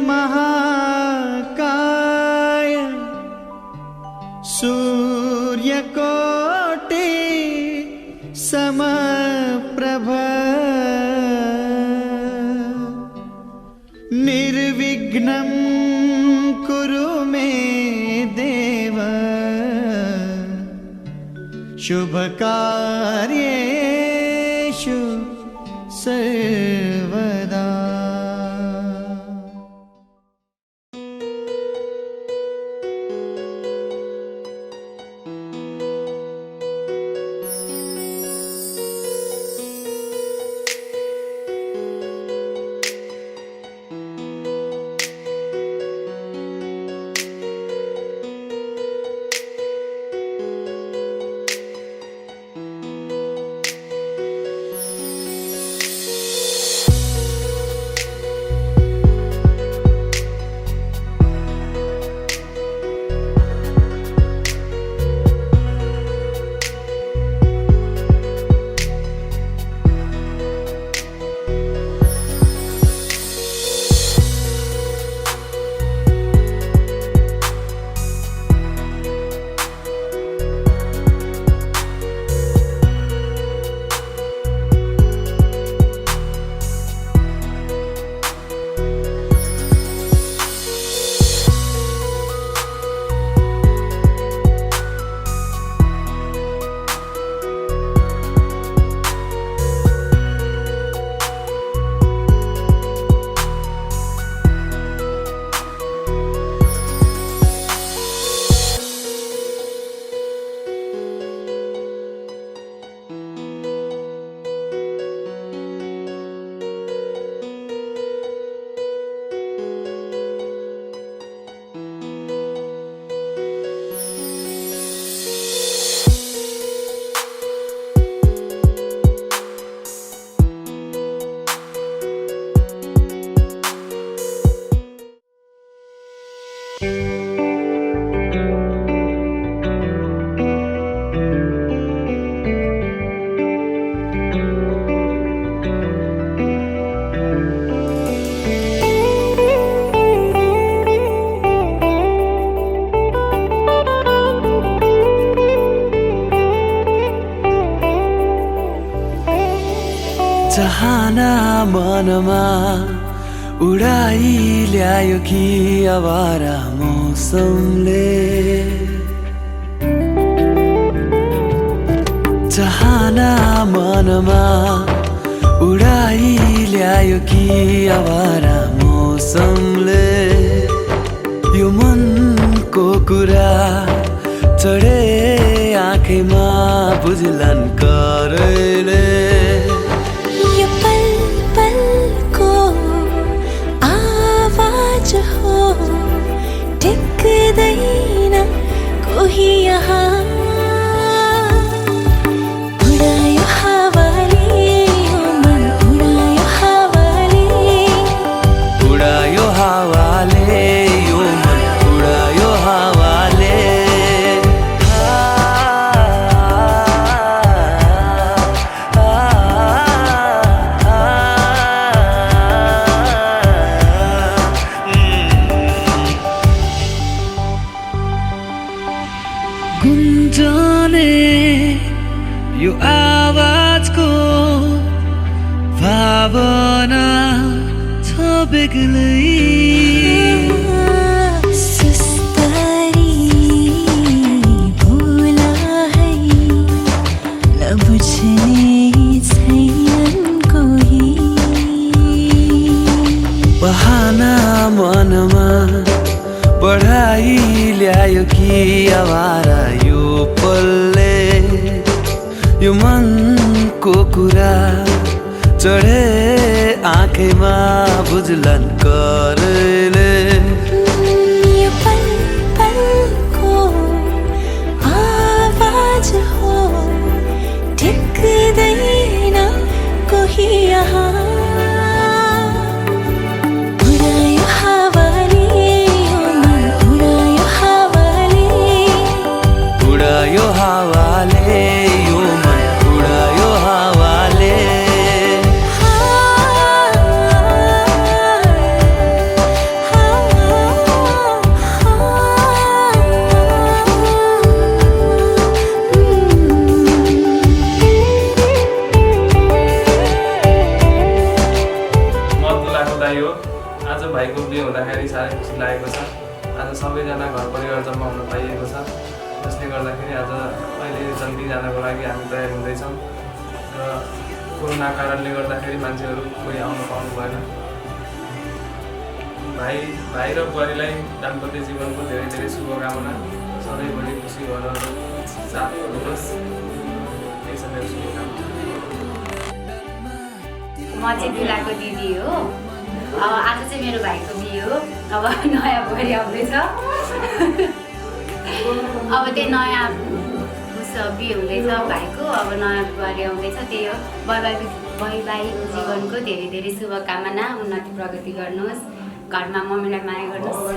महाकाय सूर्यकोटि समप्रभ निर्विघ्नं कुरु मे देव शुभकार्येषु सर्वदा। चाहना मनमा उडाई ल्यायो कि आवारा मौसमले। चाहना मनमा उडाई ल्यायो कि आवारा मौसमले। यो मनको कुरा चढे आँखैमा बुझलन करैले। टिक्दैन कोही यहाँ उडायो हावाले यो मन उडायो हावाले। उडायो हावाले यो मन उडायो हावाले। गुन्जने यो आवाजको भावना छ बेग्लै। सुस्तरी भोला है नबुझ्ने छैनन् कोही। बहाना मनमा बढाई ल्यायो कि आवारा यो पलले। यो मनको कुरा चढे आँखैमा बुझलन करैले। यो पल पलको आवाज हो टिक्दैन कोही यहाँ उडायो हावाले यो मन उडायो हावाले। उडायो हावाले यो मन उडायो हावाले। आज भाइको बिहे हुँदाखेरि साह्रै खुसी लागेको छ। आज सबैजना घर परिवार जम्मा हुन पाइएको छ, जसले गर्दाखेरि आज अहिले जल्दी जानको लागि हामी तयार हुँदैछौँ र कोरोना कारणले गर्दाखेरि मान्छेहरू कोही आउन पाउनु भएन। भाइ र बुहारीलाई दाम्पत्य जीवनको धेरै धेरै शुभकामना, सधैँभरि खुसी भएर साथ होस्, त्यही छ मेरो शुभकामना। म चाहिँ दुलाको दिदी हो। अब आज चाहिँ मेरो भाइको बिहे हो। अब नयाँ बुहारी आउँदैछ। अब त्यही नयाँ बिहे हुँदैछ भाइको, अब नयाँ बुहारी आउँदैछ। त्यही हो, वैवाहिक जीवनको धेरै धेरै शुभकामना, उन्नति प्रगति गर्नुहोस्, घरमा मम्मीलाई माया गर्नुहोस्।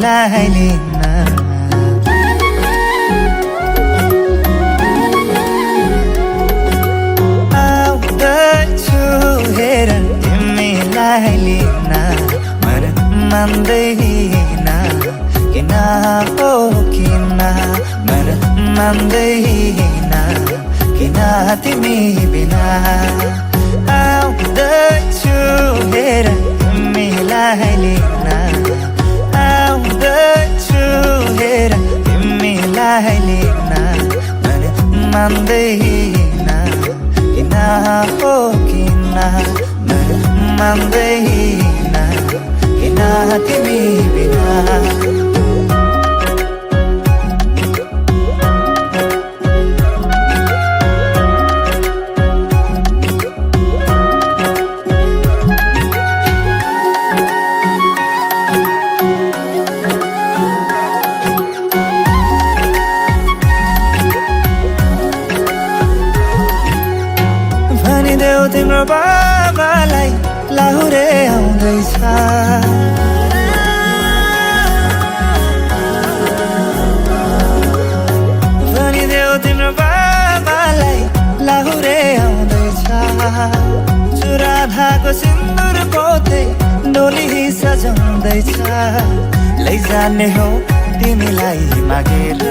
तिमीलाई लिन आउँदैछु हेर तिमीलाई लिन मन मान्दैन किन हो किन मन मान्दैन किन तिमी बिना आउँदैछु हेर तिमीलाई लिन आउँदैछु हेर तिमीलाई लिन मन मान्दैन किन हो किन मन मान्दैन किन तिमी बिना भनिदेऊ तिम्रो बाबालाई लाहुरे आउँदैछ भनिदेऊ तिम्रो बाबालाई लाहुरे आउँदैछ चुरा धाको सिन्दुर पोते डोली सजाउँदैछ लैजाने हो तिमीलाई मागेर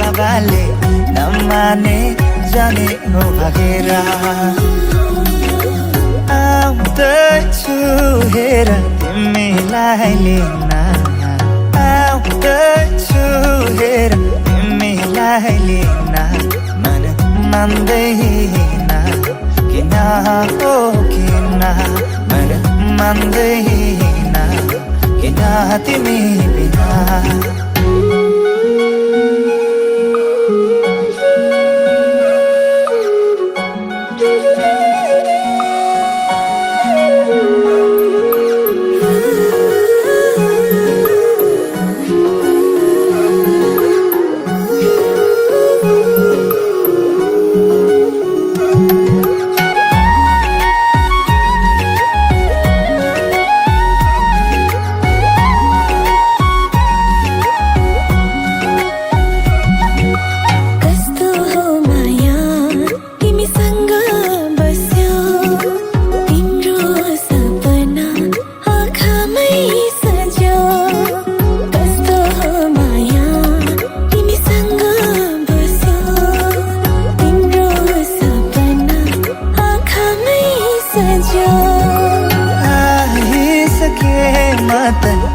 बाबाले नमाने जाने हो भागेर आउँदैछु हेर तिमीलाई लिन आउँदैछु हेर तिमीलाई लिन मन मान्दैन किन हो किन मन मान्दैन किन तिमी बिना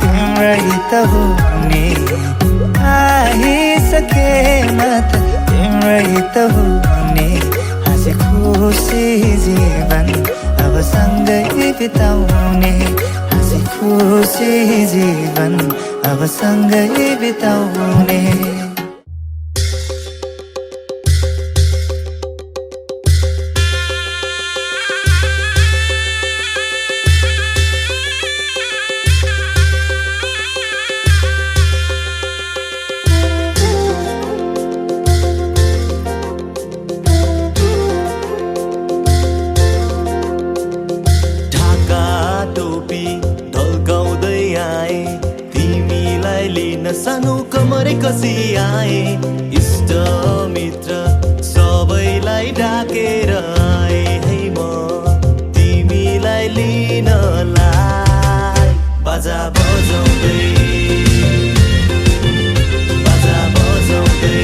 तिम्रै त हुने आइसके म त तिम्रै त हुने हाँसी खुसी जीवन अब सँगै बिताउने हाँसी खुसी जीवन अब सँगै बिताउने सानो कमरै कसी आए इष्ट मित्र सबैलाई ढाकेर आए है म तिमीलाई लिनलाई बाजा बजाउँदै बाजा बजाउँदै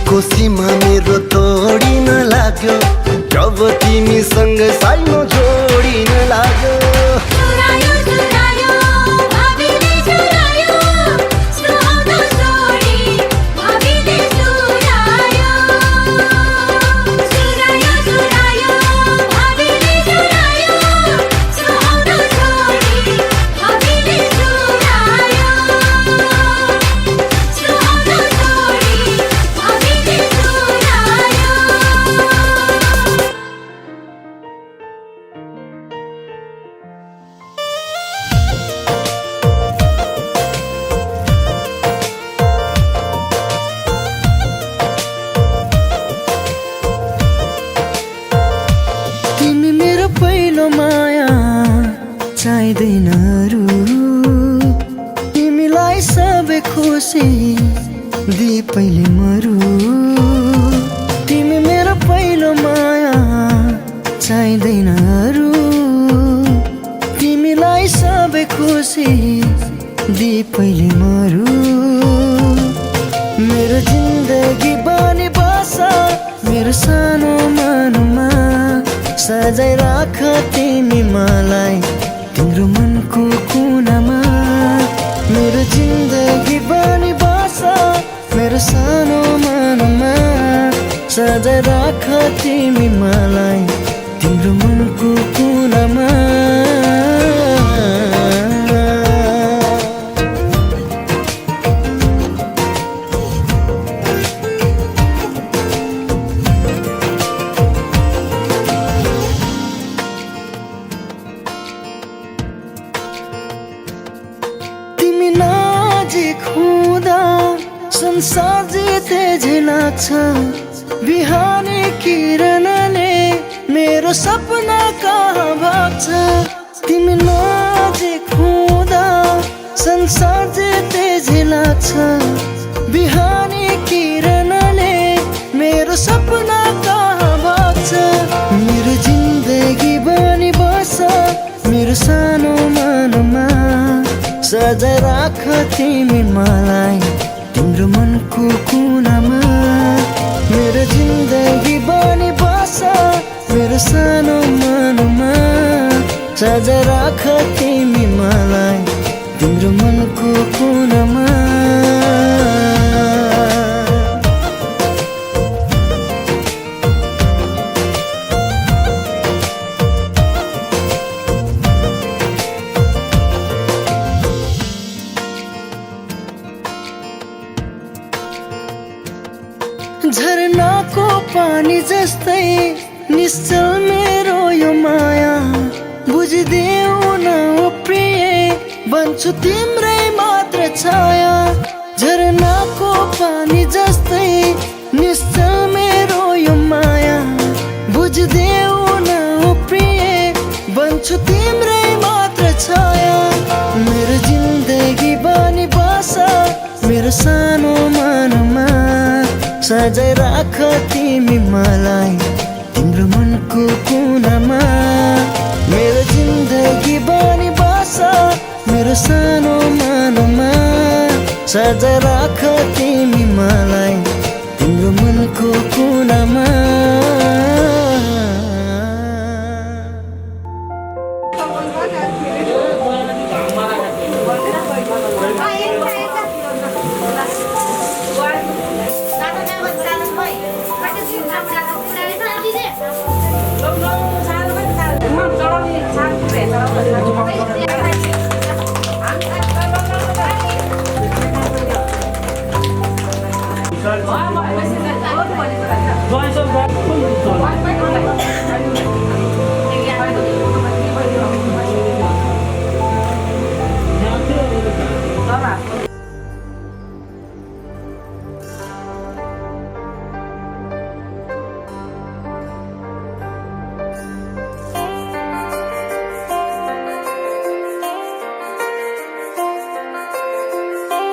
कोसीमा मेरो तोडिन लाग्यो जब तिमीसँग साइनो जोडिन लाग्यो चुरायो चुरायो भाबीले चुरायो सुहाउँदो छोडी भाबीले चुरायो चुरायो चुरायो भाबीले चुरायो सुहाउँदो छोडी भाबीले चुरायो सुहाउँदो छोडी भाबीले चुरायो तिमी मेरो पहिलो माया चाहिँदैन अरू तिमीलाई सबै खुसी दिए पहिले मरु तिमी मेरो पहिलो माया चाहिँदैन अरू तिमीलाई सबै खुसी दिए पहिले मरु मेरो जिन्दगी बनी बस मेरो सानो मनमा सजाइ राख तिमी मलाई तिम्रो मनको कुनामा मेरो जिन्दगी बनी बस मेरो सानो मनमा सजाइ राख तिमी मलाई तिम्रो मनको कुनामा तिमी नजिक हुँदा संसार जिते झै लाग्छ बिहानी किरणले मेरो सपना कहाँ भाग्छ तिमी नजिक हुँदा संसार जिते झै लाग्छ बिहानी किरणले मेरो सपना कहाँ भाग्छ मेरो जिन्दगी बनी बस मेरो सानो मनमा सजाइ राख तिमी मलाई तिम्रो मनको कुनामा मेरो जिन्दगी बनी बस मेरो सानो मनमा सजाइ राख तिमी मलाई तिम्रो मनको कुनामा झरनाको पानी जस्तै निश्चल मेरो यो माया बुझिदेऊ न ओ प्रिय बन्छु तिम्रै मात्र छाया झरनाको पानी जस्तै निश्चल मेरो यो माया बुझिदेऊ न ओ प्रिय बन्छु तिम्रै मात्र छाया मेरो जिन्दगी बनी बस मेरो सानो मनमा सजाइ राख तिमी मलाई तिम्रो मनको कुनामा मेरो जिन्दगी बनी बस मेरो सानो मनमा सजाइ राख तिमी मलाई तिम्रो मनको कुनामा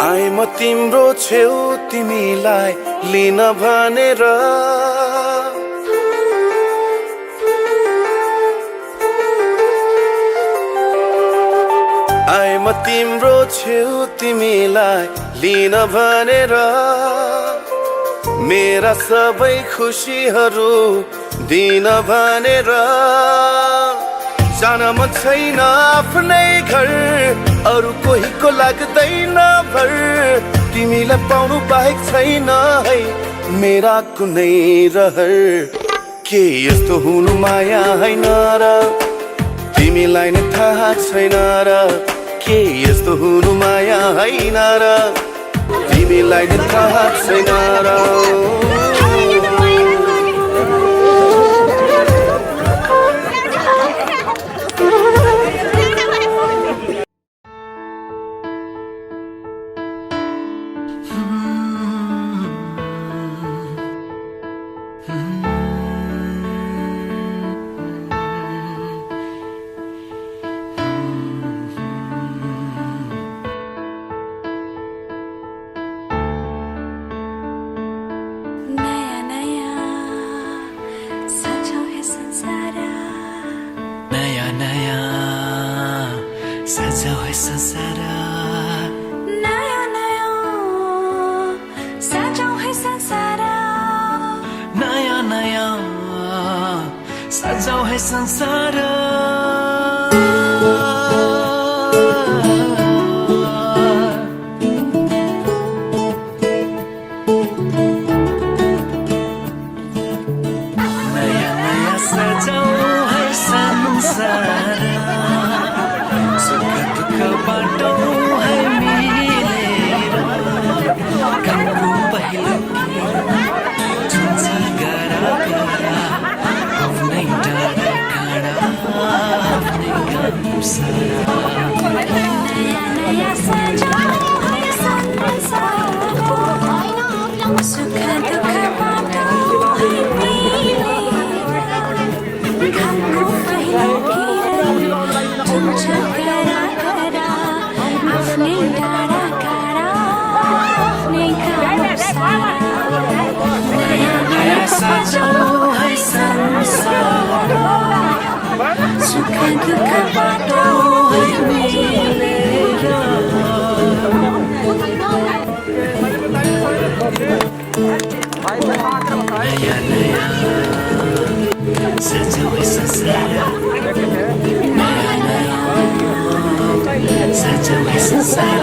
आए म तिम्रो छेउ तिमीलाई लिन भनेर आए म तिम्रो छेउ तिमीलाई लिन भनेर मेरा सबै खुसीहरू दिन भनेर जान मन छैन आफ्नै घर अरू कोहीको लाग्दैन भर तिमीलाई पाउनु बाहेक छैन है मेरा कुनै रहर के यस्तो हुनु माया हैन र तिमीलाई नै थाहा छैन र के यस्तो हुनु माया हैन र तिमीलाई नै थाहा छैन र सजाओ है संसार नया नया सजाओ है संसार नया नया सजाओ है संसार नया नया सजाओ है संसार बाटो है मिलेर कामको पहिलो जुन्छ गरा गरा आफ्नै डाँडा काँडा आफ्नै काम सारा नया नया सजाओ है संसार सुख दुख बाटो है मिलेर कामको पहिलो जुन्छ गरा आफ्नै डाँडा काँडा आफ्नै काम सारा नया नया सजाओ है संसार सुख दुख बाटो है मिलेर नया नया सजाओ है संसार नया नया सजाओ है संसार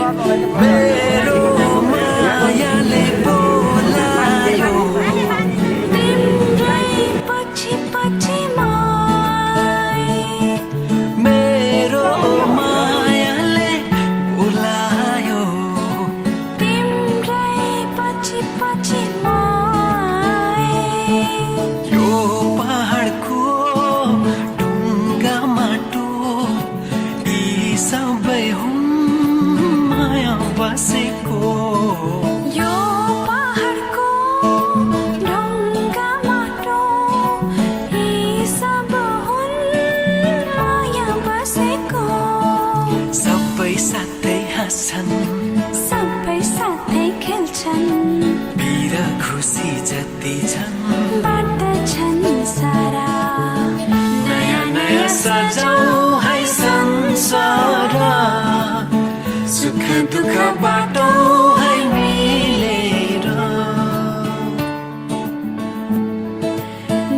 मेरो मायाले बोलायो तिम्रै पछि पछि मेरो मायाले बोलायो तिम्रै पछि पछि यो पहाडको ढुङ्गा माटो यी सबै हुन् माया बसेको यो पहाडको ढुङ्गा माटो यी सब हुन् माया बसेको सबै साथै हाँस्छन् सबै साथै खेल्छन् वीर खुसी जति छन् बाँड्दछन् सारा नयाँ नयाँ सजाऊ है संसार सुख दुःख बाटो है मिलेर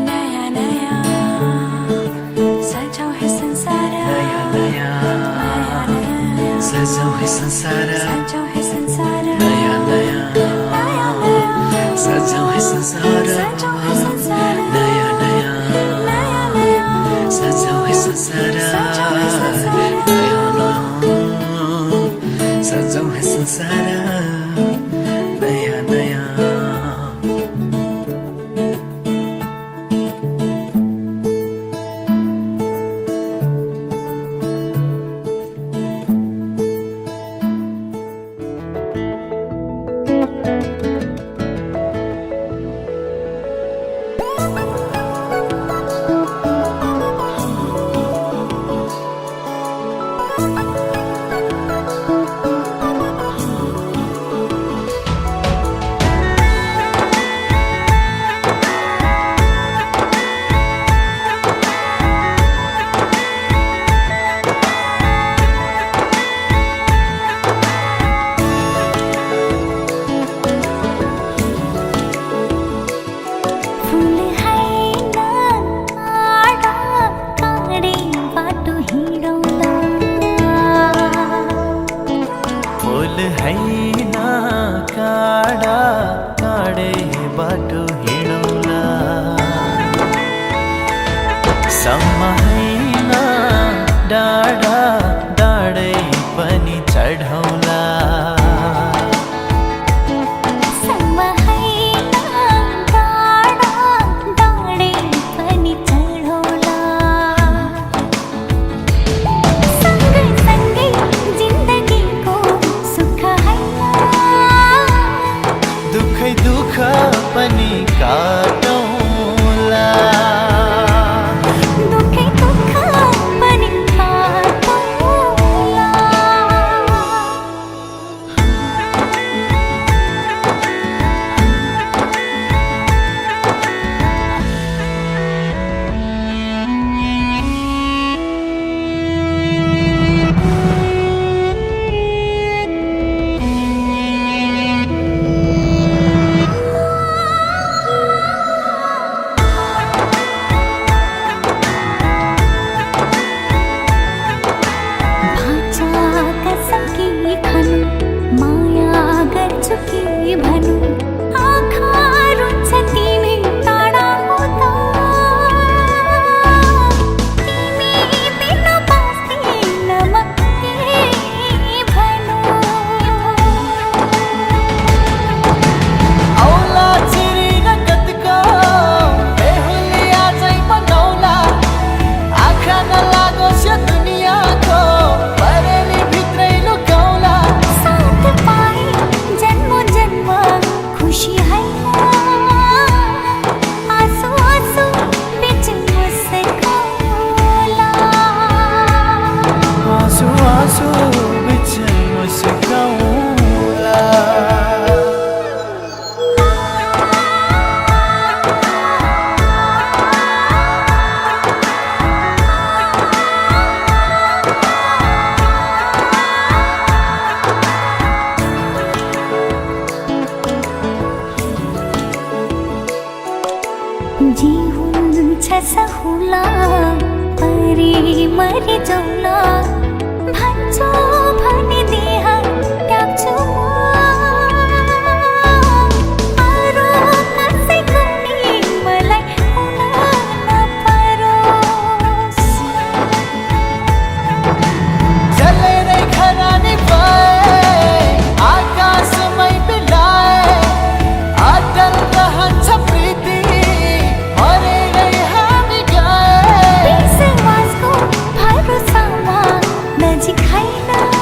नया नया सजाओ है संसार नयाँ नयाँ सजाऊ है संसार सजाओ है संसार नयाँ नयाँ सजाऊ है संसार सजाओ है संसार नयाँ नयाँ सजाऊ है संसार नयाँ नयाँ सजाऊ है संसार नयाँ नयाँ बाटो हिँडौला सम्म हैन डाँडा डाँडै पनि चढौला पनि काटौला दुःखै दुःख पनि काटौला जीवन छ सहुला परे मरि जाउला भन्छौ भने देह त्याग्छु अरू कसैको नि मलाई हुन नपरोस् जलेरै खरानी भए आकाशमै बिलाए अटल रहन्छ प्रीति नजिक हैन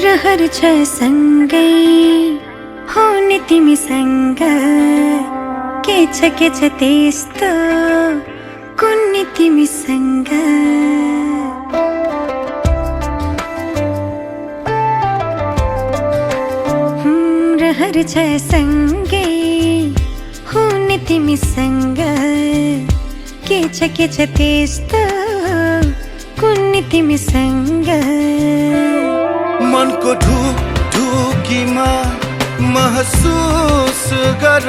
रहर छ सँगै हुने तिमीसँग के छ त्यस्तो कुन्नी तिमीसँग रहर छ सँगै हुने तिमीसँग के छ त्यस्तो कुन्नी तिमीसँग मनको ढुकीमा महसुस गर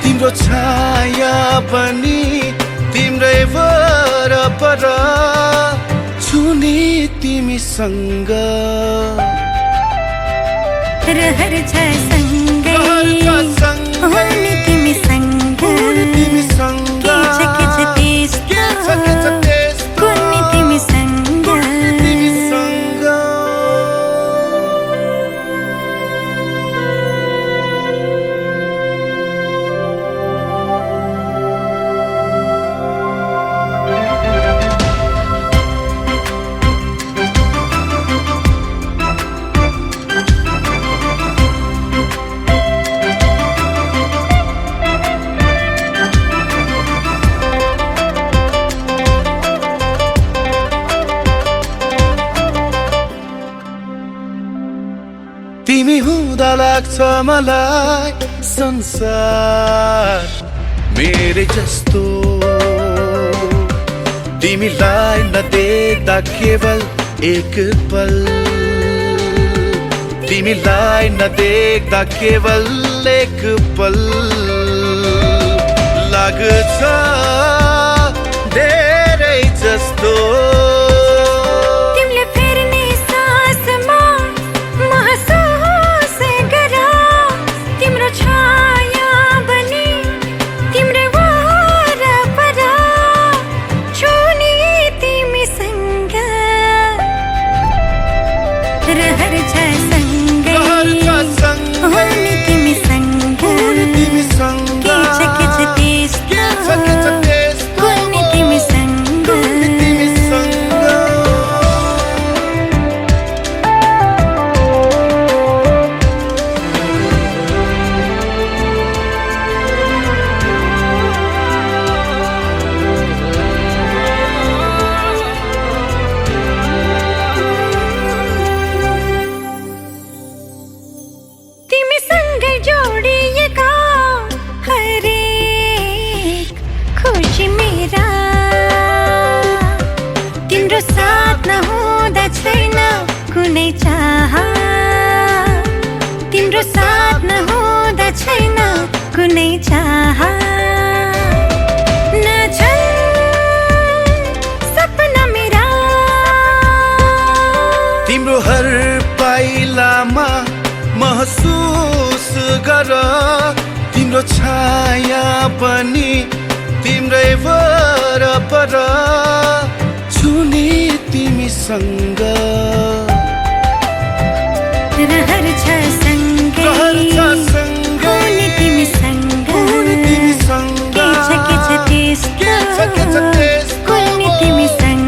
तिम्रो छाया पनि तिम्रै वरपर छुनी तिमीसँग रहर छ सँगै हुने तिमीसँग के छ त्यस्तो कुन्नी तिमीसँग तिमी हुँदा लाग्छ मलाई संसार मेरे जस्तो तिमीलाई नदेख्दा केवल एक पल तिमीलाई नदेख्दा केवल एक पल लाग्छ धेरै जस्तो रहर छ सँगै हुने तिमीसँग के छ त्यस्तो कुन्नी तिमीसँग जोडिएका हरेक खुसी मेरा तिम्रो साथ नहुँदा छैन कुनै चाह तिम्रो साथ नहुँदा छैन कुनै चाह सपना मेरा तिम्रो हर पाइलामा महसुस गर तिम्रो छाया पनि तिम्रै वरपर छुनी तिमीसँग रहर छ सँगै हुने तिमीसँग के छ त्यस्तो कुन्नी तिमीसँग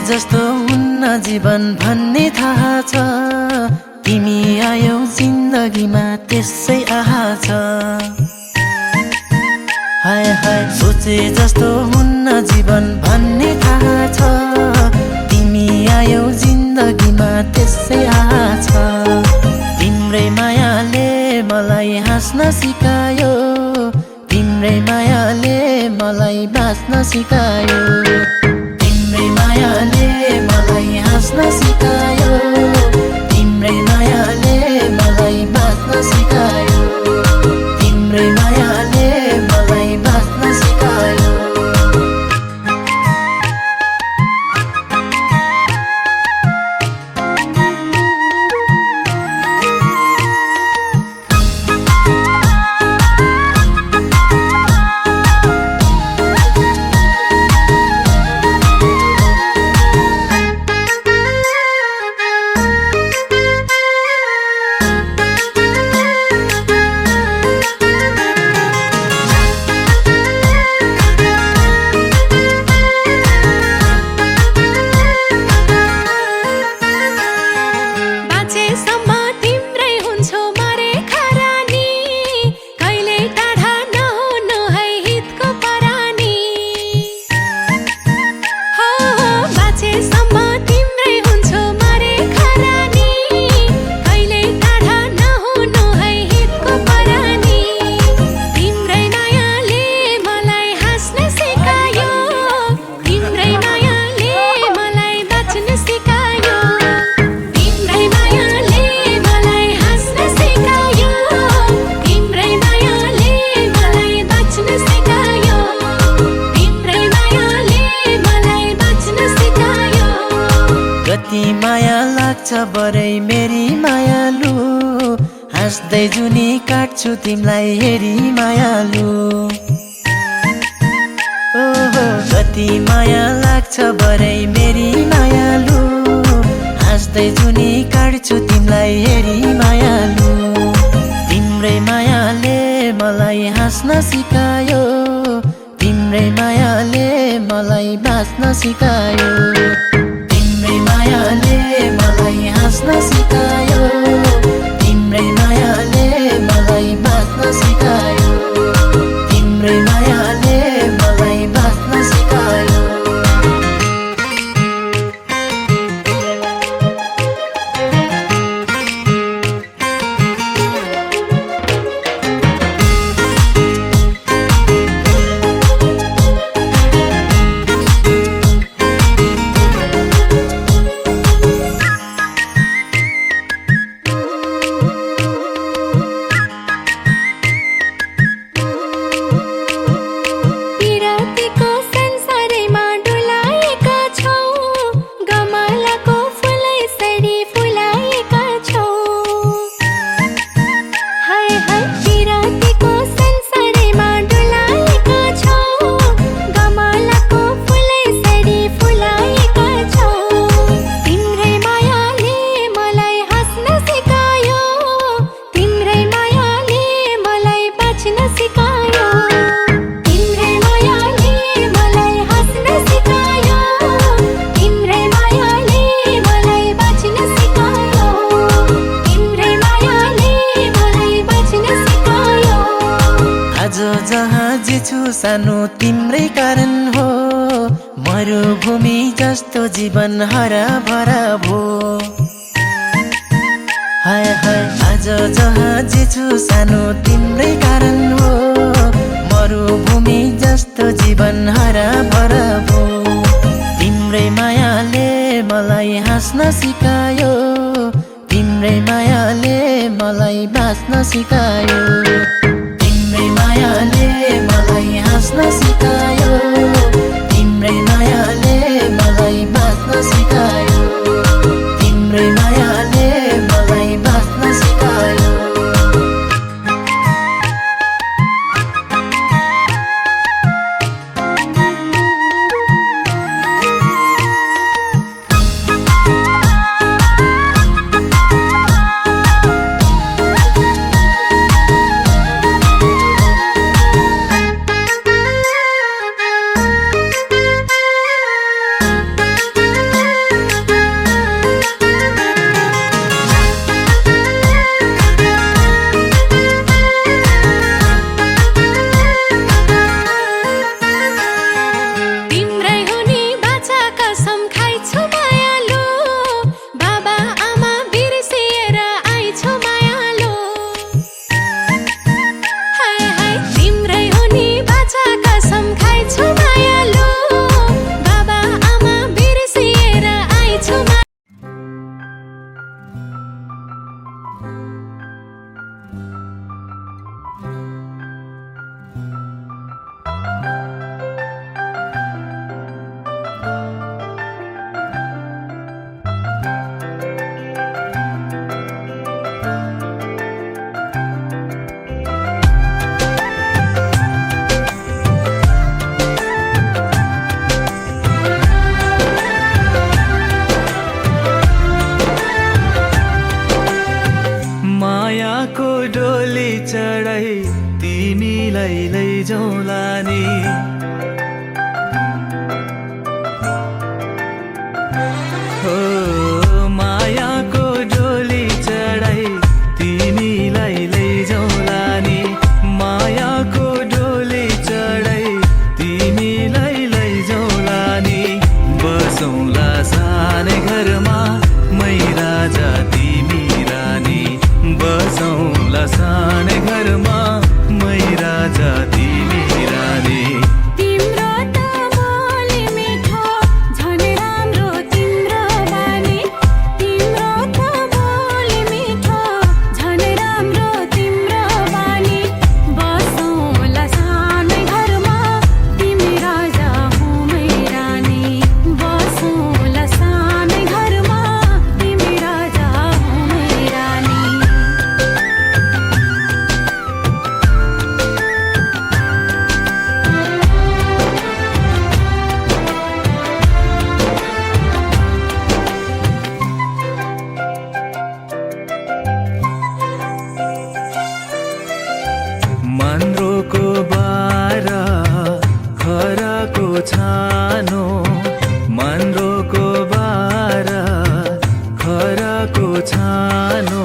जस्तो हुन्न जीवन भन्ने थाहा छ तिमी आयौ जिन्दगीमा त्यसै आहा छ हाय हाय सोचे जस्तो हुन्न जीवन भन्ने थाहा छ तिमी आयौ जिन्दगीमा त्यसै आहा छ तिम्रै मायाले मलाई हाँस्न सिकायो तिम्रै मायाले मलाई बाँच्न सिकायो तिम्रै मायाले मलाई हाँस्न सिकायो तिम्रै मायाले मलाई बाँच्न सिकायो तिम्रै मायाले मलाई बाँच्न सिकायो कति माया लाग्छ बरै मेरी मायालु हाँस्दै जुनी काट्छु तिमीलाई हेरी मायालु ओहो कति माया लाग्छ बरै मेरी मायालु हाँस्दै जुनी काट्छु तिमीलाई हेरी मायालु तिम्रै मायाले मलाई हाँस्न सिकायो तिम्रै मायाले मलाई बाँच्न सिकायो तिम्रै मायाले मलाई हाँस्न सिकायो तिम्रै मायाले मलाई बाँच्न सिकायो तिम्रै मायाले मलाई बाँच्न सिकायो सानो तिम्रै कारण हो मरुभूमि जस्तो जीवन हरा भरा भो हाय हाय आज जहाँ जे छु सानो तिम्रै कारण हो मरुभूमि जस्तो जीवन हरा भरा भो तिम्रै मायाले मलाई हाँस्न सिकायो तिम्रै मायाले मलाई बाँच्न सिकायो तिम्रै मायाले मलाई हाँस्न सिकायो तिम्रै मायाले मलाई बाँच्न सिकायो तिम्रै मायाले मलाई बाँच्न सिकायो लैजाउँला नि हो मायाको डोली चढाई तिमीलाई लैजाउँला नि मायाको डोली चढाई तिमीलाई लैजाउँला नि बसौँला सानै घरमा मै राजा तिमी रानी बसौँला सानै घरमा मै राजा तिमी रानी तिम्रो त बोली मिठो झन् राम्रो तिम्रो बानी तिम्रो त बोली मिठो झन् राम्रो तिम्रो बानी बसौँला सानै घरमा तिमी राजा हुँ मै रानी बसौँला सानै घरमा तिमी राजा हुँ मै रानी मन्द्रोको बारा खराको छानो मन्द्रोको बारा खराको छानो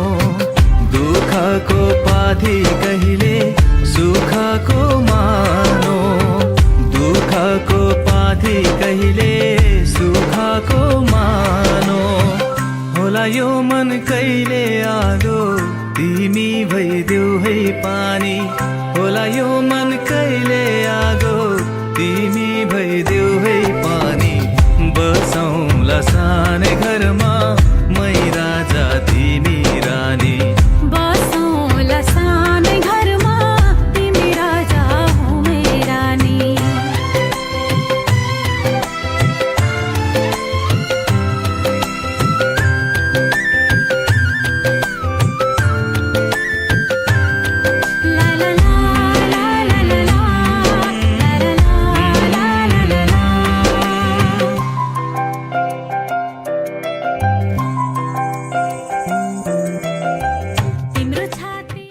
दुःखको पाथी कहिले सुखको मानो दुःखको पाथी कहिले सुखको मानो होला यो मन कहिले आगो तिमी भइदेऊ है पानी होला यो मन कहिले आगो तिमी भइदेऊ है पानी बसौँला सानै घरमा मै राजा तिमी रानी बसौँला सानै घरमा तिमी राजा हुँ मै रानी ला ला ला ला ला ला ला ला ला ला तिम्रो छाती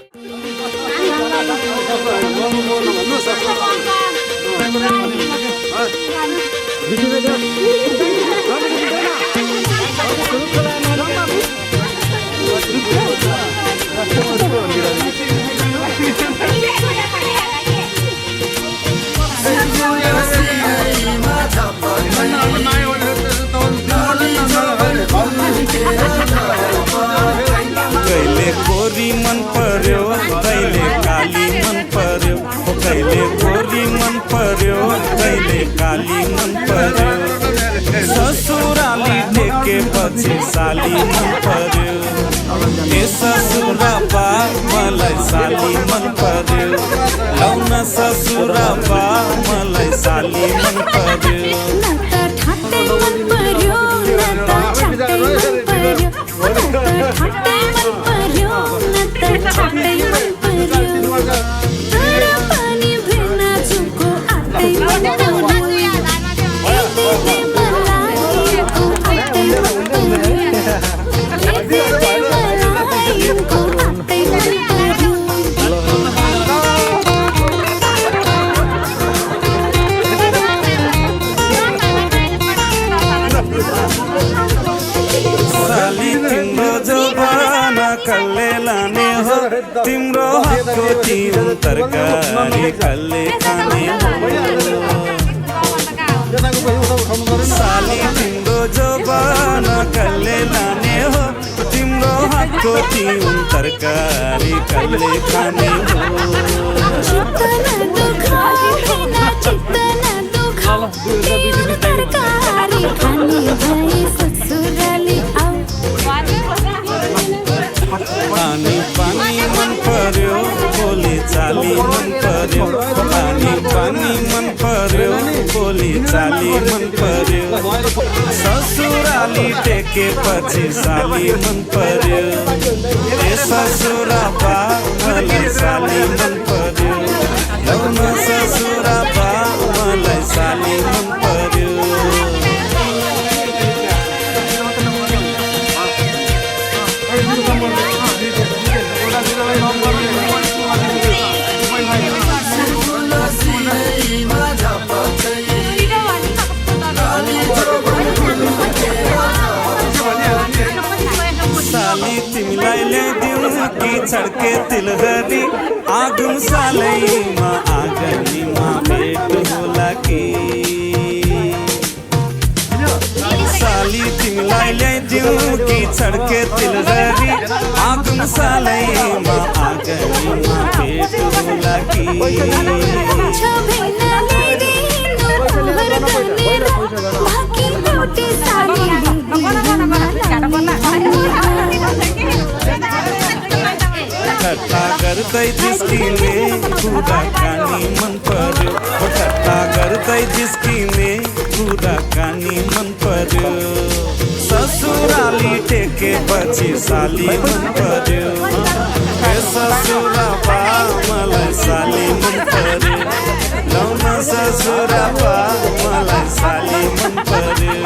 कहिले गोरी मन पर्यो कहिले काली मन पर्यो कहिले गोरी मन पर्यो कहिले काली मन पर्यो ससुराली टेकेपछि साली मन पर्यो ए ससुरा बा मलाई साली मन पर्यो लौन ससुरा बा मलाई साली मन पर्यो न त ठाट्टै मन पर्यो न त छाट्टै मन पर्यो न त ठाट्टै मन पर्यो न त छाट्टै मन पर्यो तर पनि भिन्न चुको आत्तै मन पर्यो यतिले मलाई को आत्तै मन पर्यो यतिले मलाई को आत्तै मन पर्यो साली तिम्रो जवाना कल्ले लाने हो तिम्रो हातको तिरो तरकारी कल्ले खाने हो साली तिम्रो जवाना कल्ले लाने हो तिम्रो हातको तिरो तरकारी कल्ले खाने हो चित्त न दुखाएन चित्त न दुखाऊ तिम्रो तरकारी खाने भए ससुराली आऊ पानी पानी मन पर्यो बोली चाली मन पर्यो पानी पानी मन पर्यो बोली चाली मन पर्यो ससुराली टेकेपछि साली मन पर्यो ए ससुरा बा मलाई साली मन पर्यो लौन ससुरा बा मलाई साली मन पर्यो Sim. छड्के तिलहरी आगुन सालैमा आँगनीमा भेट होला कि साली तिमीलाई ल्याइदिउँ कि छड्के तिलहरी आगुन सालैमा आँगनीमा भेट होला कि छ भेना ल्याइदिनु पोहोर गनेर बाँकी एउटै साली ठट्टा गर्दै जिस्किने कुराकानी मन पर्यो ठट्टा गर्दै जिस्किने कुराकानी मन पर्यो ससुराली टेकेपछि साली मन पर्यो हे ससुरा बा मलाई साली मन पर्यो लौन ससुरा बा मलाई साली मन पर्यो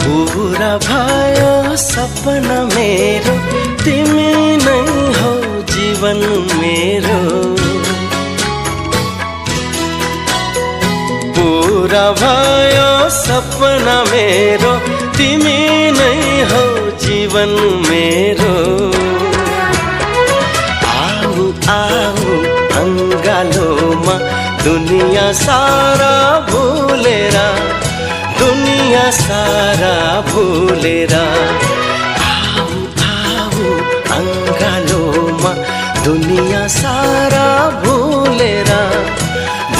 पूरा भयो सपना मेरो तिमी नै हौ जीवन मेरो पूरा भयो सपना मेरो तिमी नै हौ जीवन मेरो आऊ आऊ अङ्गालोमा दुनिया सारा भुलेर दुनिया सारा भुलेर आऊ आऊ अङ्गालोमा दुनिया सारा भुलेर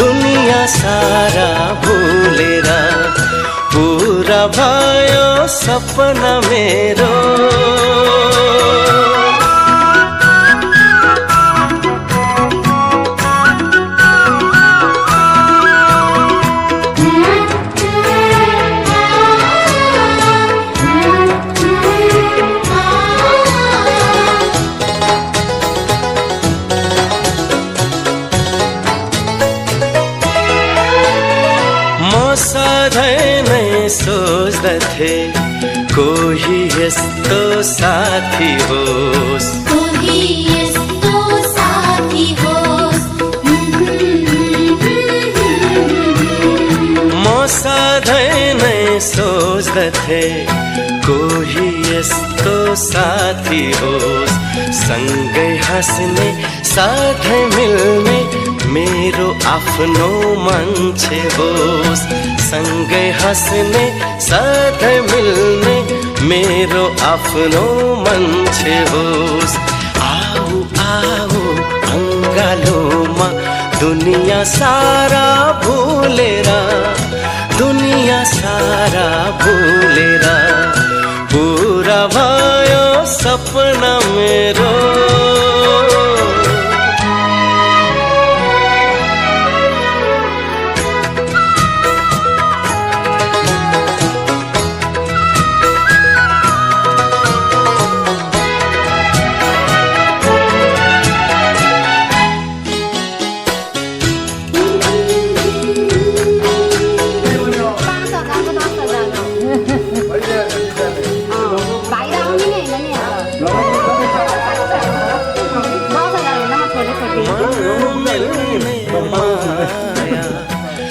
दुनिया सारा भुलेर पूरा भयो सपना मेरो सधैँ नै सोच्दथे कोही यस्तो साथी होस् कोही यस्तो साथी होस् म सधैँ नै सोच्दथे कोही यस्तो साथी होस् सँगै हाँस्ने साथै मिल्ने मेरो आफ्नो मान्छे होस् सँगै हाँस्ने साथै मिल्ने मेरो आफ्नो मान्छे होस् आऊ आऊ अङ्गालोमा दुनिया सारा भुलेर दुनिया सारा भुलेर पूरा भयो सपना मेरो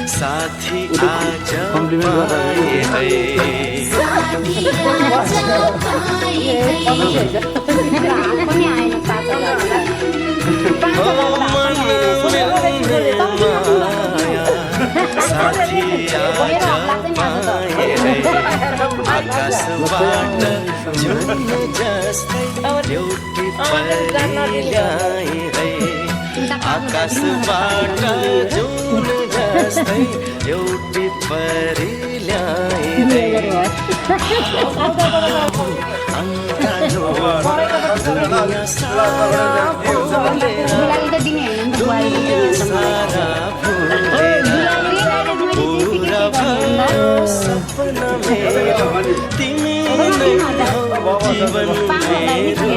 साथी आज पाए है साथी आज पाए है साथी आज पाए है आकाशबाट जुन जस्तै एउटी परी ल्याए है आकाशबाट जुन जस्तै एउटी परी ल्याए है अङ्गालोमा दुनिया सारा भुलेर दुनिया सारा भुलेर पूरा भयो सपना मेरो तिमी नै हौ जीवन मेरो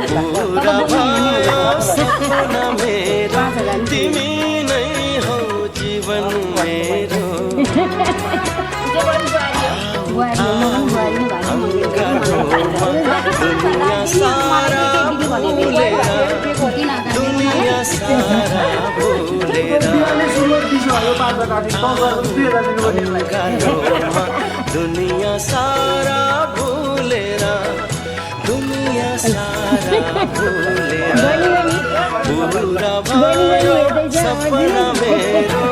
पूरा भयो सपना मेरो तिमी नै हौ जीवन मेरो अङ्गालोमा दुनिया सारा भुलेर दुनिया सारा भुलेर अङ्गालोमा दुनिया सारा भुलेर दुनिया सारा भुलेर पूरा भयो सपना मेरो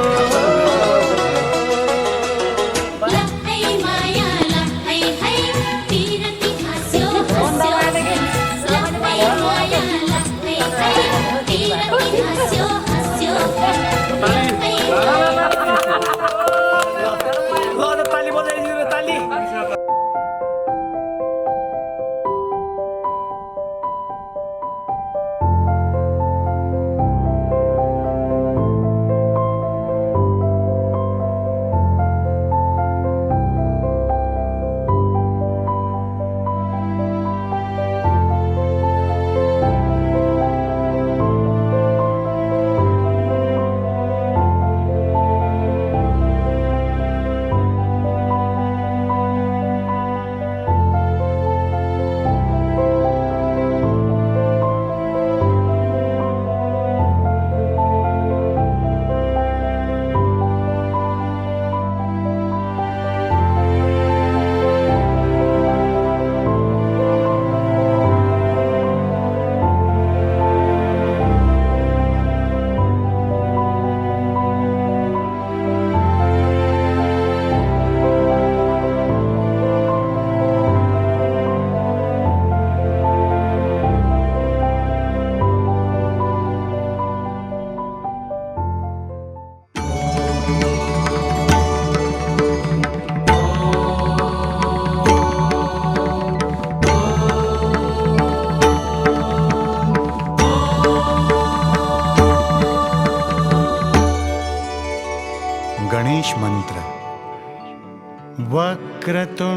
वक्रतुण्ड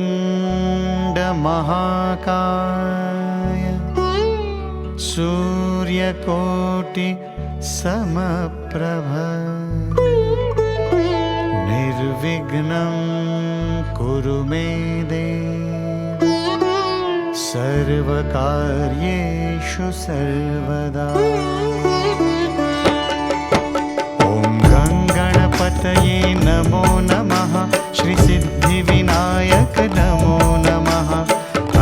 महाकाय सूर्यकोटि समप्रभ निर्विघ्नं कुरु मे देव सर्वकार्येषु सर्वदा। ॐ गणपतये नमो नमः श्री सिद्धिविनायक नमो नमः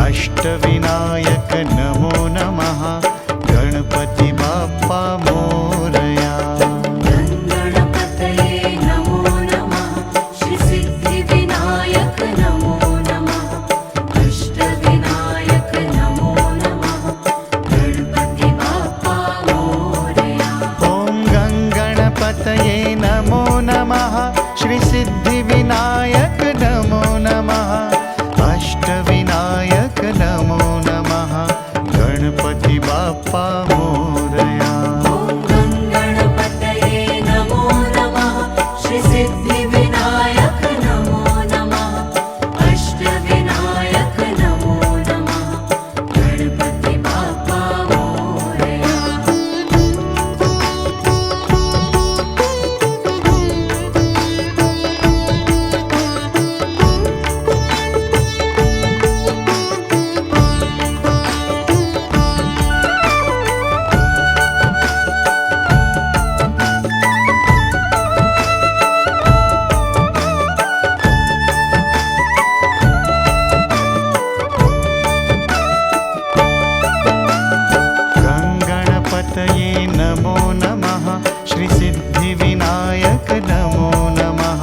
अष्टविनायक नमो नमः गणपति बाप्पा मोरया। गणपतये नमो नमः श्री सिद्धिविनायक नमो नमः अष्टविनायक नमो नमः गणपति बाप्पा मोरया। ॐ गणपतये नमो नमः श्री सिद्धिविनायक नमो नमः अष्टविनायक नमो नमः गणपति बाप्पा मोरया। गणपतये नमो नमः श्री सिद्धिविनायक नमो नमः अष्टविनायक नमो नमः गणपति बाप्पा मोरया। गणपतये नमो नमः श्री सिद्धिविनायक नमो नमः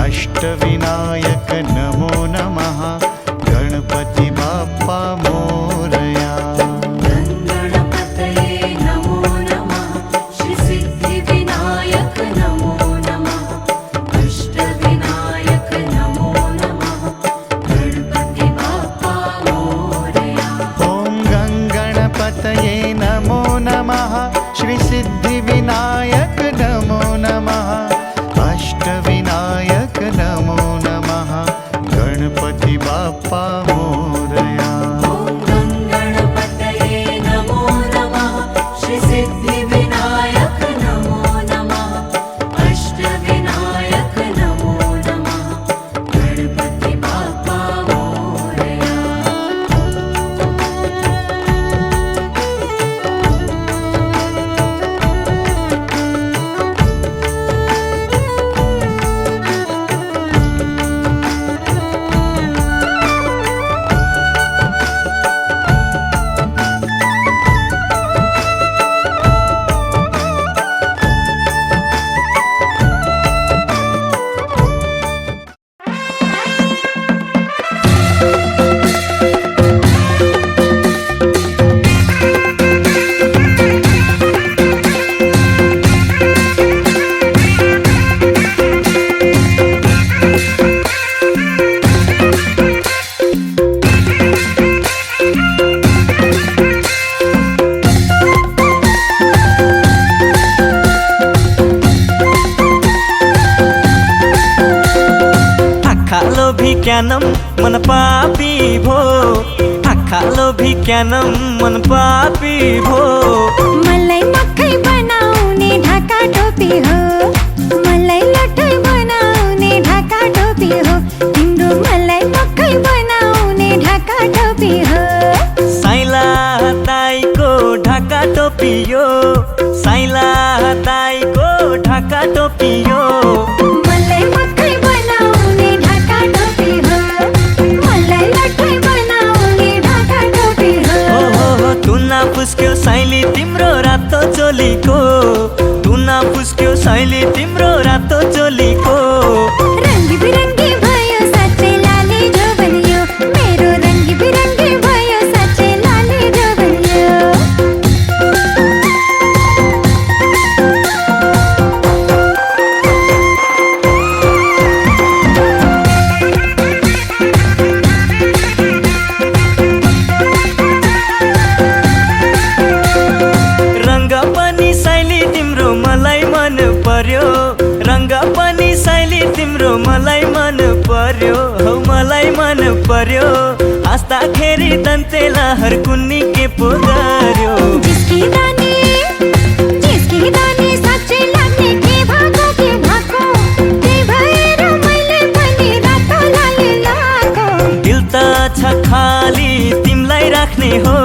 अष्टविनायक नमो नमः गणपति बाप्पा मोरया। गणपतये नमो नमः श्री सिद्धिविनायक नमो नमः अष्टविनायक नमो नमः गणपति बाप्पा मोरया। ॐ गणपतये नमो नमः श्री सिद्धिविनायक नमो नमः अष्टविनायक नमो नमः गणपति बाप्पा मोरया। गणपतये नमो नमः श्री सिद्धिविनायक नमो नमः अष्टविनायक नमो नमः गणपति बाप्पा मोरया। आखालो भिक्यानम मन पापी भो आखालो भिक्यानम मन पापी भो मलाई मकै बनाउने ढाका टोपी हो मलाई लटै बनाउने ढाका टोपी हो तिम्रो मलाई मकै बनाउने ढाका टोपी हो साइला ताईको ढाका टोपियो साइला ताईको ढाका टोपियो मलाई मकै बनाउने ढाका टोपी हो मलाई लटै बनाउने ढाका टोपी हो हो तुना पुस्क्यो साइली तिम्रो रातो चोलीको तुना पुस्क्यो साइली तिम्रो रातो चोलीको रङ्गी बिरङ्गी भयो साँच्चै लाले जो बनियो मेरो रङ्गी बिरङ्गी भयो साँच्चै लाले जो बनियो रङ्ग पनि साइली तिम्रो मलाई मन पर्यो पर्यो हाँस्दाखेरि दन्ते लहर कुन्नी के पो गर्यो जिस्किँदानी साँच्चै लाग्ने के भएको त्यही भएर मैले पनि रातो लाले लाको दिल त छ खाली तिमीलाई राख्ने हो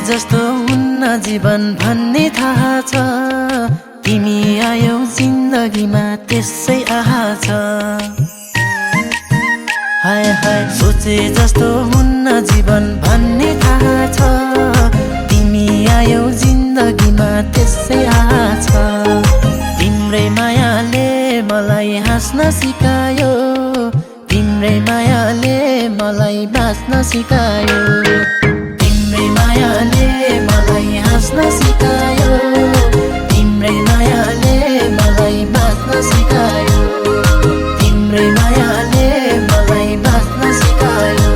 जस्तो हुन्न जीवन भन्ने थाहा छ, तिमी आयौ जिन्दगीमा त्यसै आहा छ। हाय हाय सोचे जस्तो हुन्न जीवन भन्ने थाहा छ, तिमी आयौ जिन्दगीमा त्यसै आहा छ। तिम्रै मायाले मलाई हाँस्न सिकायो, तिम्रै मायाले मलाई बाँच्न सिकायो, तिम्रै मायाले मलाई हाँस्न सिकायो, तिम्रै मायाले मलाई बाँच्न सिकायो, तिम्रै मायाले मलाई बाँच्न सिकायो।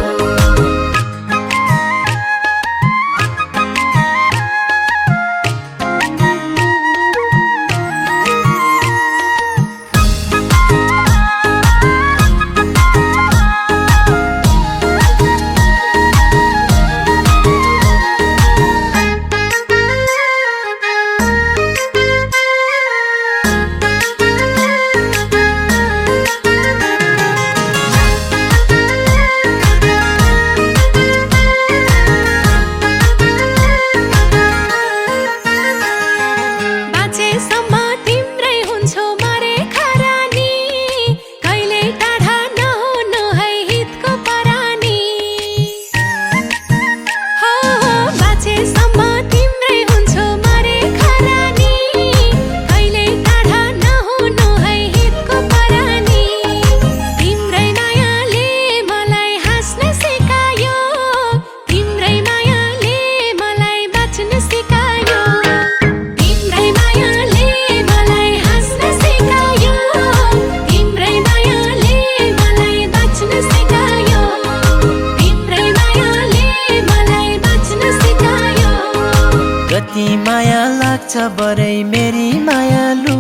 कति माया लाग्छ बरै मेरी मायालु,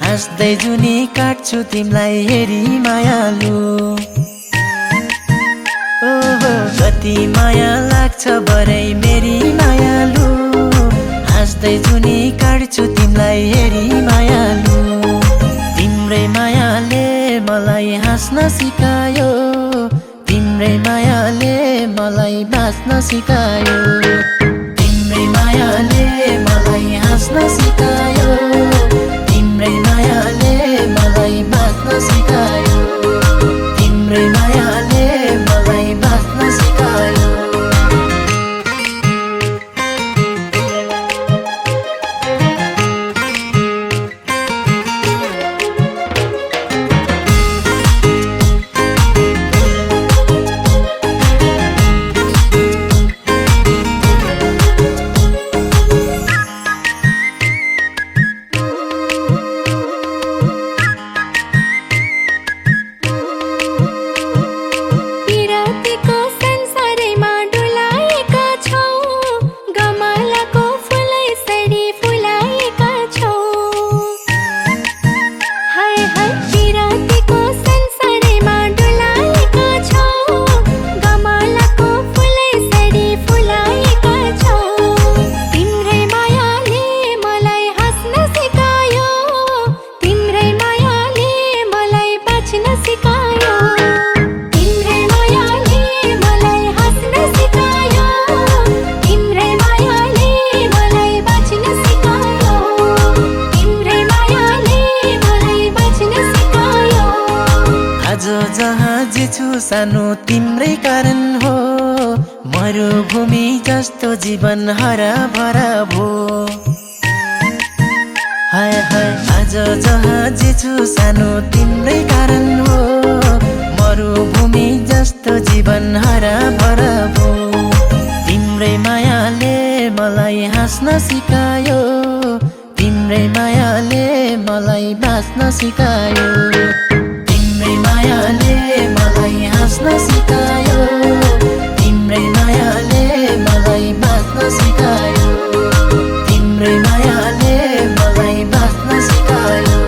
हाँस्दै जुनी काट्छु तिमलाई हेरी मायालु। ओहो कति माया लाग्छ बरै मेरी मायालु, हाँस्दै जुनी काट्छु तिमलाई हेरी मायालु। तिम्रै मायाले मलाई हाँस्न सिकायो, तिम्रै मायाले मलाई बाँच्न सिकायो, तिम्रै मायाले मलाई हाँस्न सिकायो, तिम्रै मायाले मलाई बाँच्न सिकायो, तिम्रै मायाले मलाई बाँच्न सिकायो। सानो तिम्रै कारण हो, मरुभूमि जस्तो जीवन हरा भरा भो। हाय हाय आज जहाँ जे छु सानो तिम्रै कारण हो, मरुभूमि जस्तो जीवन हरा भरा भो। तिम्रै मायाले मलाई हाँस्न सिकायो, तिम्रै मायाले मलाई बाँच्न सिकायो, तिम्रै मायाले मलाई हाँस्न सिकायो, तिम्रै मायाले मलाई बाँच्न सिकायो, तिम्रै मायाले मलाई बाँच्न सिकायो।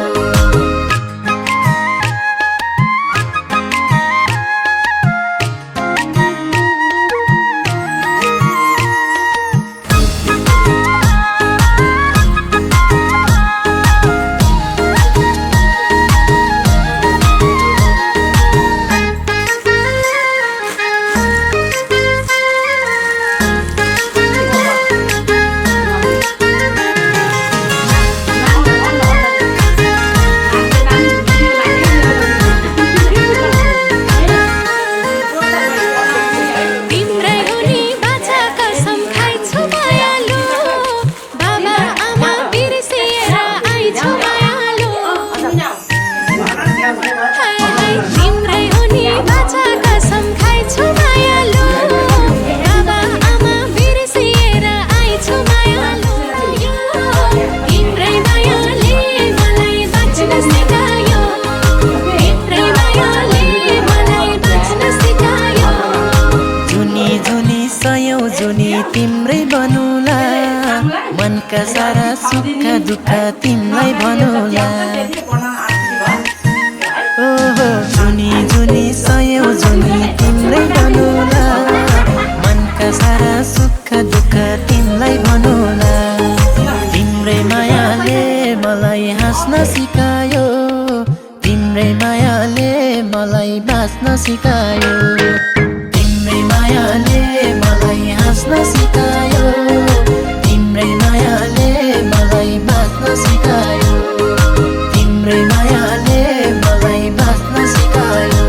मनका सारा सुख दुःख तिमीलाई भनौला ओहो जुनी जुनी सयौं जुनी तिमीलाई भनौला मनका सारा सुख दुःख तिमीलाई भनौला तिम्रै मायाले मलाई हाँस्न सिकायो तिम्रै मायाले मलाई बाँच्न सिकायो तिम्रै मायाले मलाई हाँस्न सिकायो तिम्रै मायाले मलाई बाँच्न सिकायो तिम्रै मायाले मलाई बाँच्न सिकायो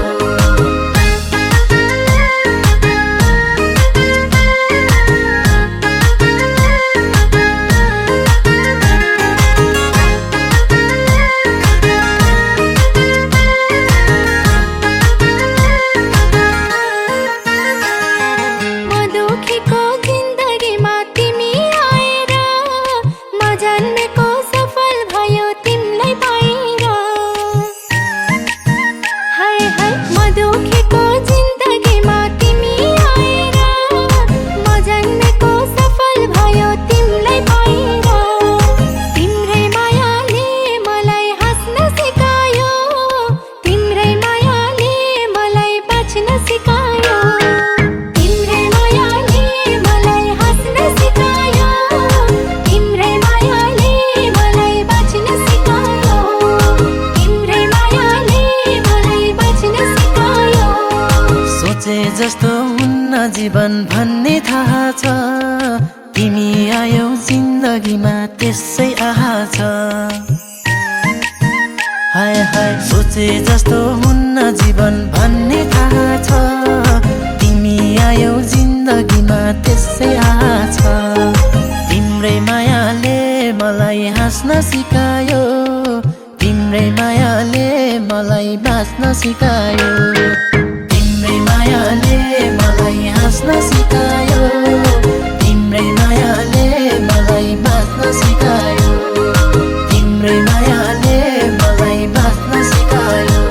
जस्तो हुन्न जीवन भन्ने थाहा छ तिमी आयौ जिन्दगीमा त्यसै आहा छ हाय हाय सोचे जस्तो हुन्न जीवन भन्ने थाहा छ तिमी आयौ जिन्दगीमा त्यसै आहा छ तिम्रै मायाले मलाई हाँस्न सिकायो तिम्रै मायाले मलाई बाँच्न सिकायो तिम्रै मायाले मलाई हाँस्न सिकायो तिम्रै मायाले मलाई बाँच्न सिकायो तिम्रै मायाले मलाई बाँच्न सिकायो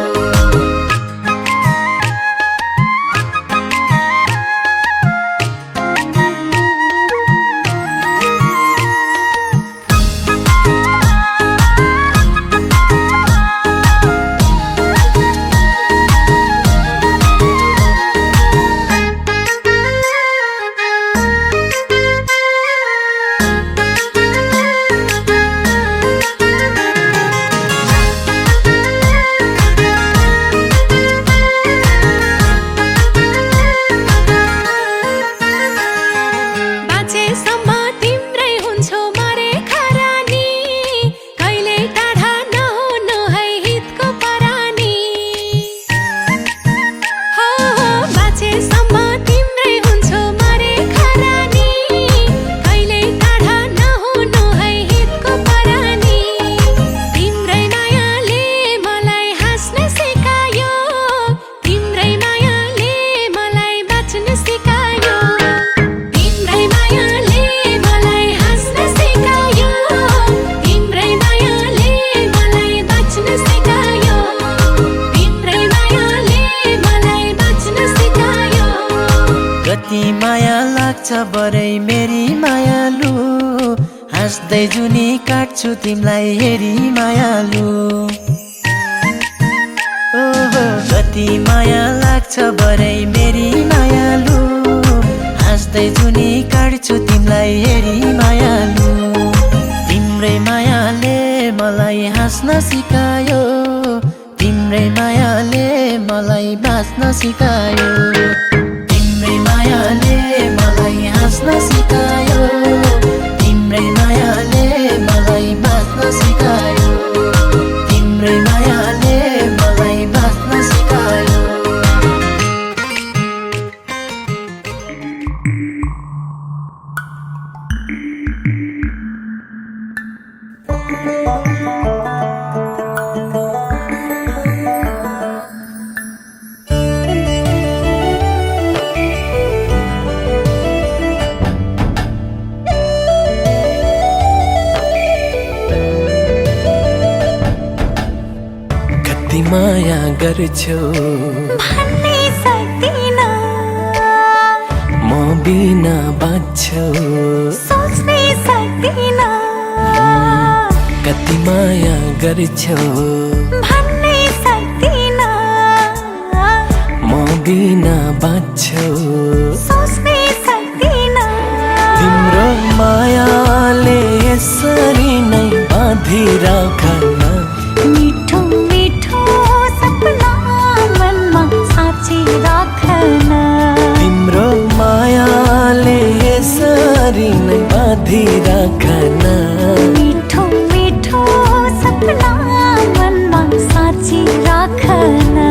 माया लाग्छ बरै मेरी मायालु हाँस्दै जुनी काट्छु तिमीलाई हेरी मायालु ओहो कति माया लाग्छ बरै मेरी मायालु हाँस्दै जुनी काट्छु तिमीलाई हेरी मायालु तिम्रै मायाले मलाई हाँस्न सिकायो तिम्रै मायाले मलाई बाँच्न सिकायो तिम्रै मायाले मलाई हाँस्न सिकायो तिम्रै मायाले मलाई बाँच्न सिकायो तिम्रै मायाले मलाई बाँच्न सिकायो माया गर्छौ भन्नै सक्दिन म बिना बाँच्छौ सोच्नै सक्दिन कति माया गर्छौ भन्नै सक्दिन, म बिना बाँच्छौ सोच्नै सक्दिन। तिम्रो मायाले यसरी नै बाँधिराखन, मिठो मिठो सपना मनमा साँची राखन। तिम्रो मायाले यसरी नै बाँधिराखन, मिठो मिठो सपना मनमा साँची राखन।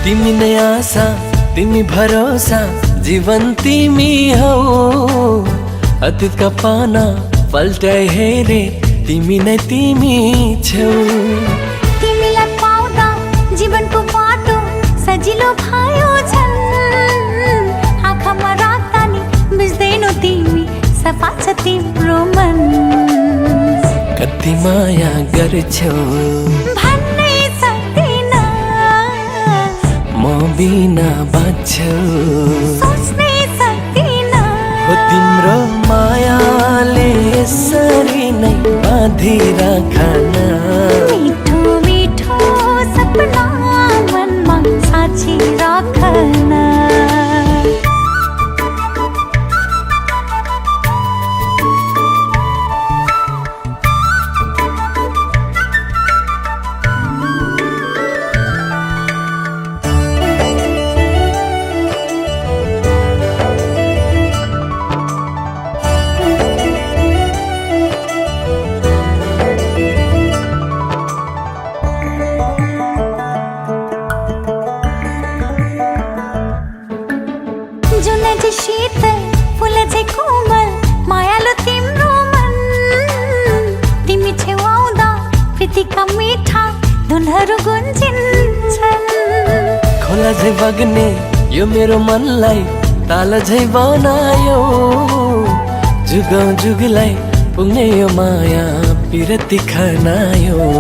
तिमी नै आशा, तिमी भरोसा, जीवन तिमी हौ। अतीतका पाना पल्टाइ हेरे तिमी नै तिमी छौ। तिमीलाई पाउँदा जीवनको बाटो सजिलो भयो झन्। आँखामा राख्दा नि बुझ्दैनौ तिमी, सफा छ तिम्रो मन। कति माया गर्छौ भन्नै सक्दिन, म बिना बाँच्छौ सोच्नै सक्दिन। हो तिम्रो मायाले यसरी नै बाँधिराखन, मिठो मिठो सपना मनमा साँची राखन। जुन चाहिँ शीतल, फुल चाहिँ कोमल, मायालु तिम्रो मन। तिमी छेउ आउँदा प्रीतिका मिठा धुनहरू गुन्जिन्छन्। खोला झै बग्ने यो मेरो मनलाई ताल झै बनायो। जुगौँ जुगलाई पुग्ने यो माया पिरती खनायो।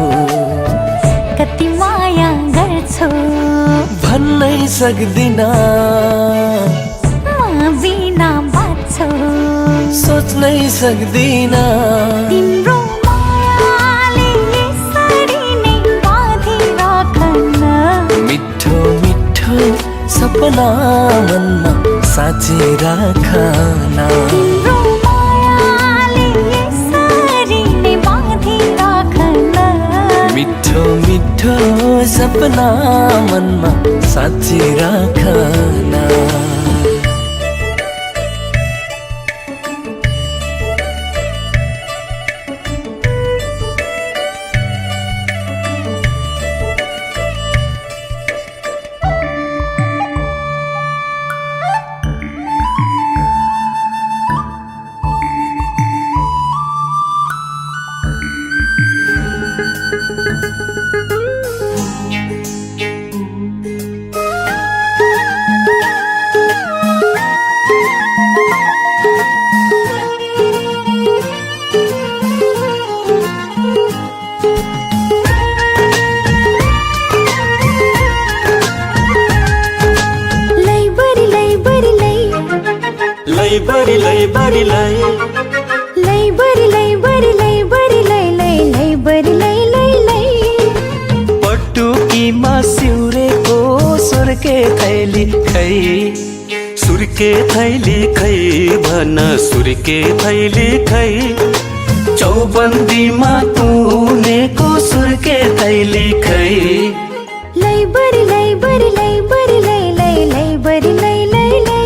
कति माया गर्छौ भन्नै सक्दिन, म बिना बाँच्छौ सोच्नै सक्दिन। तिम्रो मायाले यसरी नै बाँधिराखन, मिठो मिठो सपना मनमा साँची राखन, तिम्रो मायाले यसरी नै बाँधिराखन, मिठो मिठो सपना मनमा साँची राखन। बरी लै बरी लै लै बरी लै बरी लै बरी लै लै लै बरी लै लै लै। पटुकीमा सिउरेको सुर्के थैली खै, सुर्के थैली खै भन सुर्के थैली खै। चौबन्दीमा तुनेको सुर्के थैली खै। लै बरी लै बरी लै बरी लै लै लै बरी लै लै लै।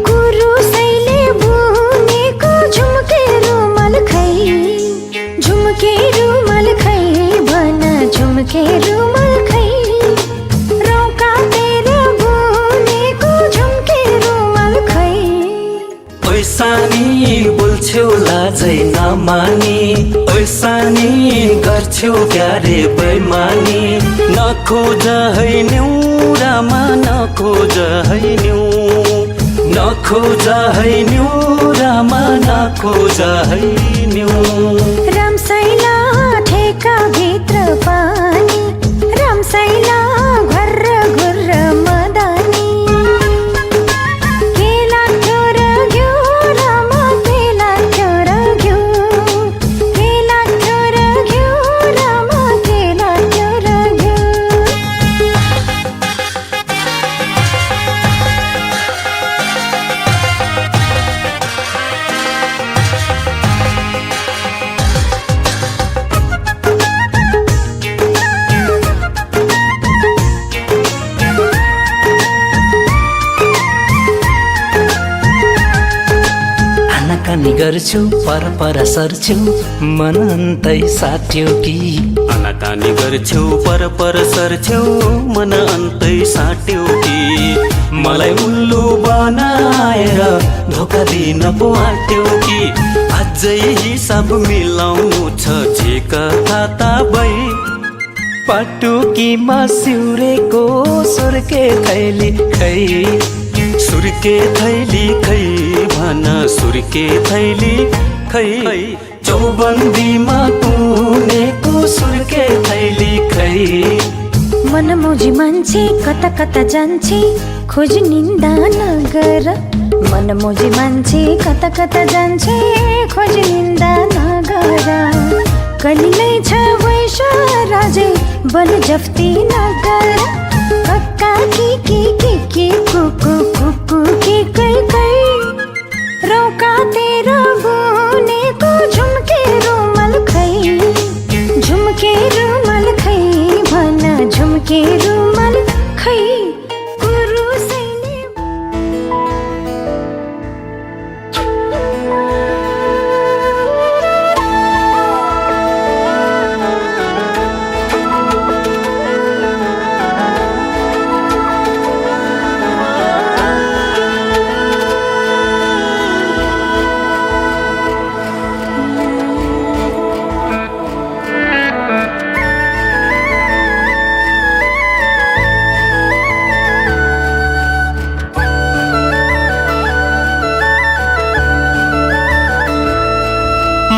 कुरुसैले बुनेको झुम्के रुमाल खै, झुम्के रुमाल खै भन झुम्के रुमाल खै। रौका तेरो बुनेको झुम्के रुमाल खै। पैसानी बोल्छ बोल्छौ लाजै नमानी पैसानी गर्छौ क्यारे बैमानी नखोज है न्यु रामा नखोज है न्यु नखोज है न्यु रामा नखोज है न्यु रमसैला ठेका भित्र पानी रमसैला घर्र घुर्र मदानी केला चोर घ्यू रामा केला चोर घ्यू केला चोर घ्यू रामा केला चोर घ्यू आनाकानी गर्छु पर सर्छु मन अन्तै साट्यो कि आनाकानी गर्छौ पर सर्छौ मन अन्तै साट्यौ कि मलाई उल्लु बनाएर धोका दिन पो आट्यौ कि अझै हिसाब मिलाउनु छ झेका खाता भई पटुकीमा सिउरेको सुर्के थैली खै सुर्के थैली खै भन सुर्के थैली खै चौबन्दीमा कुनेको सुर्के थैली खै मनमोजी मान्छे कता कता जान्छे खोज निन्दा नगर मनमोजी मान्छे कता कता जान्छे खोज निन्दा नगर कलिलै छ वैश राजे बल जफ्ती नगर कक्का की कुकु कुकु की कै कै रौका तेरा बुनेको झुम्के रुमल खै झुम्के रुमल खै भन झुम्के रुमल खै कुरुसैले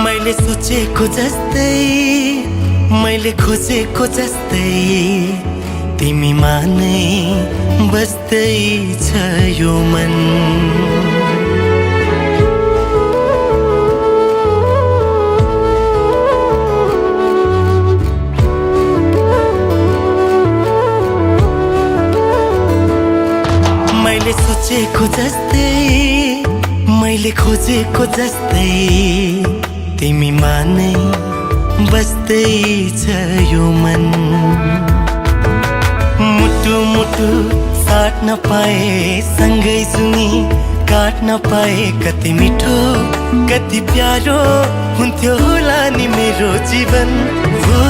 मैले सोचेको जस्तै मैले खोजेको जस्तै तिमीमा नै बस्दै छ यो मन मैले सोचेको जस्तै मैले खोजेको जस्तै तिमीमा नै बस्दै छ यो मन मुटु मुटु साट्न पाए सँगै जुनी काट्न पाए कति मिठो कति प्यारो हुन्थ्यो होला नि मेरो जीवन हो